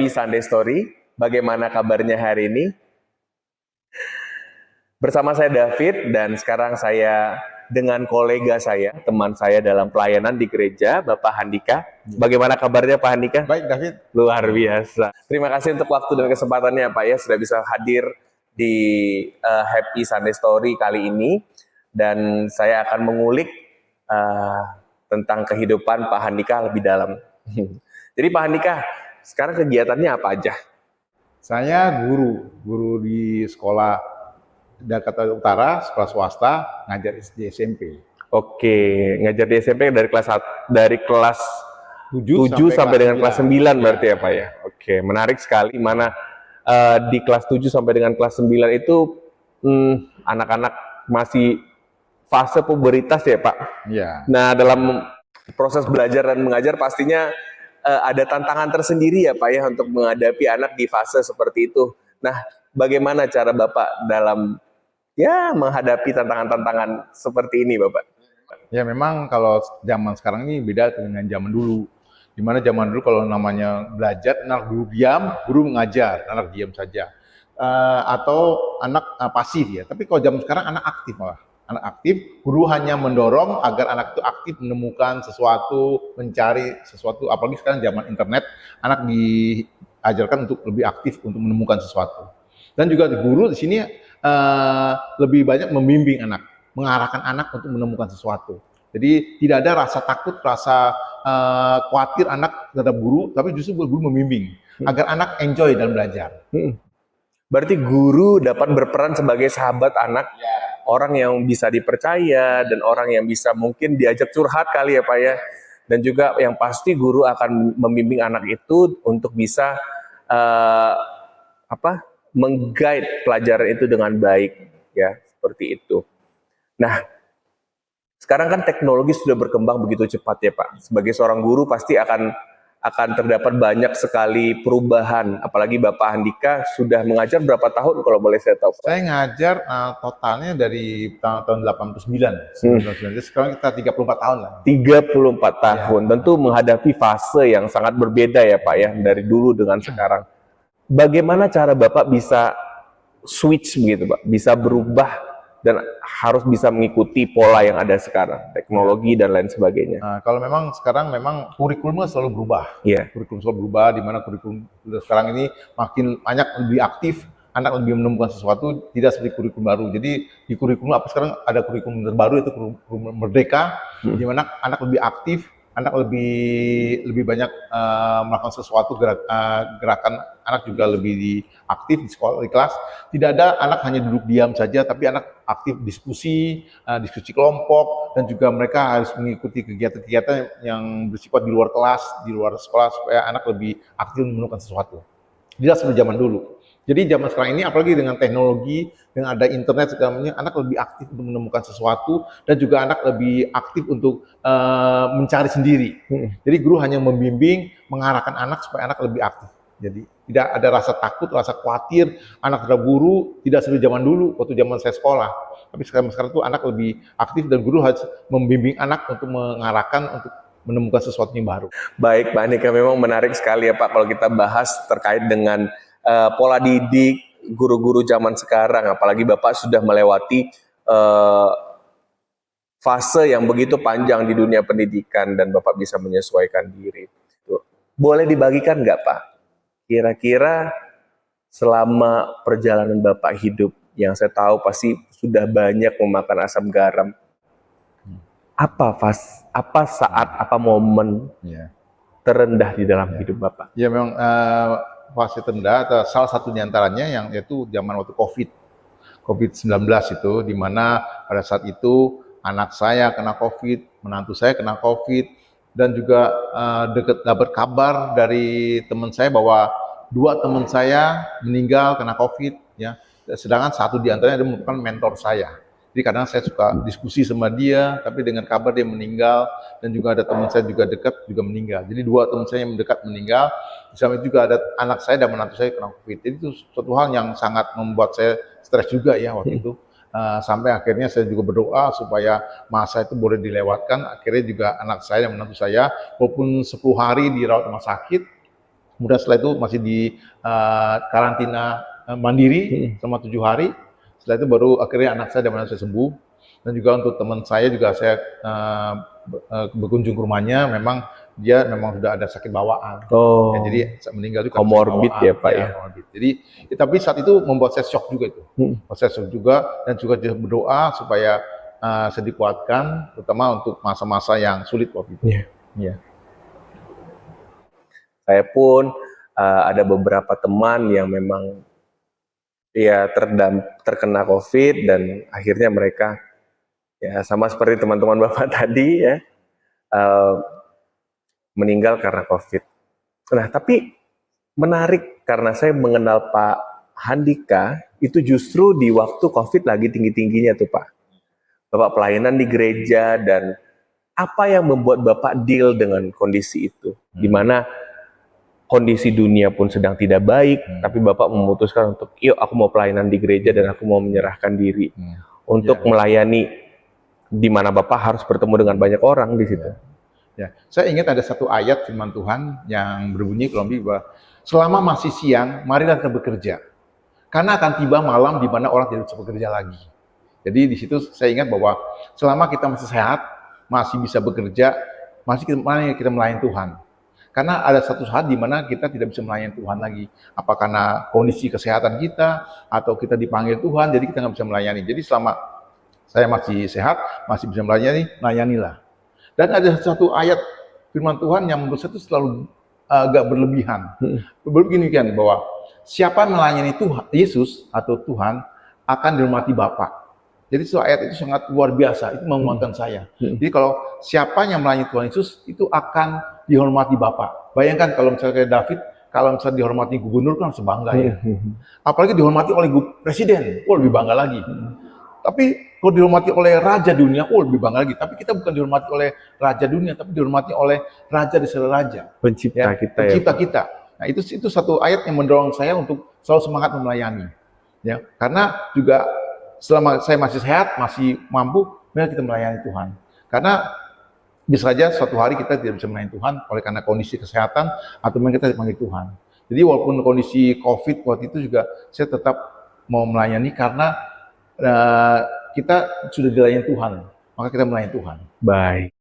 Happy Sunday Story. Bagaimana kabarnya hari ini? Bersama saya David, dan sekarang saya dengan kolega saya, teman saya dalam pelayanan di gereja, Bapak Handika. Bagaimana kabarnya Pak Handika? Baik, David. Luar biasa. Terima kasih untuk waktu dan kesempatannya Pak ya, sudah bisa hadir di Happy Sunday Story kali ini. Dan saya akan mengulik tentang kehidupan Pak Handika lebih dalam. Jadi Pak Handika, sekarang kegiatannya apa aja? Saya guru di sekolah Jakarta Utara, sekolah swasta, ngajar SD SMP. Oke, ngajar di SMP dari kelas 7 sampai dengan kelas 9 berarti ya Pak ya. Oke, menarik sekali. Mana di kelas 7 sampai dengan kelas 9 itu anak-anak masih fase pubertas ya Pak. Iya. Nah, dalam proses belajar dan mengajar pastinya ada tantangan tersendiri ya Pak ya untuk menghadapi anak di fase seperti itu. Nah, bagaimana cara Bapak dalam menghadapi tantangan-tantangan seperti ini Bapak? Ya memang kalau zaman sekarang ini beda dengan zaman dulu. Dimana zaman dulu kalau namanya belajar, anak guru diam, guru mengajar, anak diam saja. Atau anak pasif ya. Tapi kalau zaman sekarang anak aktif malah. Anak aktif, guru hanya mendorong agar anak itu aktif menemukan sesuatu, mencari sesuatu. Apalagi sekarang zaman internet, anak diajarkan untuk lebih aktif untuk menemukan sesuatu. Dan juga guru di sini lebih banyak membimbing anak, mengarahkan anak untuk menemukan sesuatu. Jadi tidak ada rasa takut, rasa khawatir anak terhadap guru, tapi justru guru membimbing agar anak enjoy dalam belajar. Berarti guru dapat berperan sebagai sahabat anak, orang yang bisa dipercaya dan orang yang bisa mungkin diajak curhat kali ya Pak ya. Dan juga yang pasti guru akan membimbing anak itu untuk bisa meng-guide pelajaran itu dengan baik ya, seperti itu. Nah, sekarang kan teknologi sudah berkembang begitu cepat ya Pak. Sebagai seorang guru pasti akan terdapat banyak sekali perubahan. Apalagi Bapak Handika sudah mengajar berapa tahun kalau boleh saya tahu Pak? Saya ngajar totalnya dari tahun 89. Sekarang kita 34 tahun lah. 34 tahun. Ya. Tentu menghadapi fase yang sangat berbeda ya Pak ya, dari dulu dengan sekarang. Bagaimana cara Bapak bisa switch begitu Pak, bisa berubah dan harus bisa mengikuti pola yang ada sekarang, teknologi dan lain sebagainya. Nah, kalau memang sekarang memang kurikulumnya selalu berubah. Kurikulum selalu berubah, di mana kurikulum sekarang ini makin banyak lebih aktif, anak lebih menemukan sesuatu, tidak seperti kurikulum baru. Jadi di kurikulum sekarang ada kurikulum terbaru, itu kurikulum Merdeka, di mana anak lebih aktif, anak lebih banyak melakukan sesuatu, gerakan anak juga lebih aktif di sekolah, di kelas. Tidak ada anak hanya duduk diam saja, tapi anak aktif diskusi kelompok, dan juga mereka harus mengikuti kegiatan-kegiatan yang bersifat di luar kelas, di luar sekolah, supaya anak lebih aktif menemukan sesuatu. Tidak seperti zaman dulu. Jadi zaman sekarang ini apalagi dengan teknologi, dengan ada internet segalanya, anak lebih aktif untuk menemukan sesuatu, dan juga anak lebih aktif untuk mencari sendiri. Jadi guru hanya membimbing, mengarahkan anak supaya anak lebih aktif. Jadi tidak ada rasa takut, rasa khawatir anak terhadap guru, tidak seperti zaman dulu waktu zaman saya sekolah. Tapi sekarang tuh anak lebih aktif, dan guru harus membimbing anak untuk mengarahkan untuk menemukan sesuatu yang baru. Baik Pak Handika, memang menarik sekali ya Pak kalau kita bahas terkait dengan pola didik guru-guru zaman sekarang, apalagi Bapak sudah melewati fase yang begitu panjang di dunia pendidikan dan Bapak bisa menyesuaikan diri. Boleh dibagikan nggak Pak? Kira-kira selama perjalanan Bapak hidup, yang saya tahu pasti sudah banyak memakan asam garam, apa saat, apa momen terendah di dalam hidup Bapak? Ya memang fase terendah, salah satu diantaranya yang yaitu zaman waktu COVID-19 itu, di mana pada saat itu anak saya kena COVID, menantu saya kena COVID, dan juga dapat kabar dari teman saya bahwa 2 teman saya meninggal kena COVID, ya. Sedangkan satu di antaranya merupakan mentor saya. Jadi kadang saya suka diskusi sama dia, tapi dengan kabar dia meninggal, dan juga ada teman saya juga dekat juga meninggal. Jadi 2 teman saya yang dekat meninggal, di samping itu juga ada anak saya dan menantu saya kena COVID. Jadi itu suatu hal yang sangat membuat saya stres juga ya waktu itu. Sampai akhirnya saya juga berdoa supaya masa itu boleh dilewatkan. Akhirnya juga anak saya dan menantu saya, walaupun 10 hari dirawat rumah sakit, Kemudian setelah itu masih di karantina mandiri selama 7 hari. Setelah itu baru akhirnya anak saya dan anak saya sembuh. Dan juga untuk teman saya juga saya berkunjung ke rumahnya, memang dia memang sudah ada sakit bawaan. Oh, Ya, jadi meninggal juga comorbid ya Pak ya. comorbid. Jadi tapi saat itu membuat saya shock juga itu. Membuat saya shock juga, dan juga dia berdoa supaya saya dikuatkan, terutama untuk masa-masa yang sulit waktu itu. Iya. Iya. Saya pun ada beberapa teman yang memang ya terkena COVID dan akhirnya mereka ya sama seperti teman-teman Bapak tadi ya meninggal karena COVID. Nah, tapi menarik karena saya mengenal Pak Handika itu justru di waktu COVID lagi tinggi-tingginya tuh Pak. Bapak pelayanan di gereja, dan apa yang membuat Bapak deal dengan kondisi itu? Di mana kondisi dunia pun sedang tidak baik, tapi Bapak memutuskan untuk, yuk aku mau pelayanan di gereja dan aku mau menyerahkan diri untuk melayani, di mana Bapak harus bertemu dengan banyak orang di situ. Ya, saya ingat ada satu ayat firman Tuhan yang berbunyi kurang lebih bahwa selama masih siang, marilah kita bekerja. Karena akan tiba malam di mana orang tidak bisa bekerja lagi. Jadi di situ saya ingat bahwa selama kita masih sehat, masih bisa bekerja, masih kita melayani Tuhan. Karena ada satu saat di mana kita tidak bisa melayani Tuhan lagi. Apa karena kondisi kesehatan kita, atau kita dipanggil Tuhan, jadi kita nggak bisa melayani. Jadi selama saya masih sehat, masih bisa melayani, layanilah. Dan ada satu ayat firman Tuhan yang menurut saya itu selalu agak berlebihan. Begini kan, bahwa siapa melayani Tuhan, Yesus atau Tuhan, akan dihormati Bapa. Jadi itu ayat itu sangat luar biasa, itu menguatkan saya. Jadi kalau siapa yang melayani Tuhan Yesus, itu akan dihormati Bapa. Bayangkan kalau misalnya kayak David, kalau misalnya dihormati gubernur kan sebangga ya. Apalagi dihormati oleh presiden, lebih bangga lagi. Tapi kalau dihormati oleh raja dunia, lebih bangga lagi. Tapi kita bukan dihormati oleh raja dunia, tapi dihormati oleh raja di segala raja. Pencipta kita pencipta ya. kita. Nah, itu satu ayat yang mendorong saya untuk selalu semangat melayani. Ya, karena juga selama saya masih sehat, masih mampu, mari kita melayani Tuhan. Karena bisa saja suatu hari kita tidak bisa melayani Tuhan oleh karena kondisi kesehatan, atau memang kita dipanggil Tuhan. Jadi walaupun kondisi COVID waktu itu juga saya tetap mau melayani karena kita sudah dilayani Tuhan, maka kita melayani Tuhan. Baik.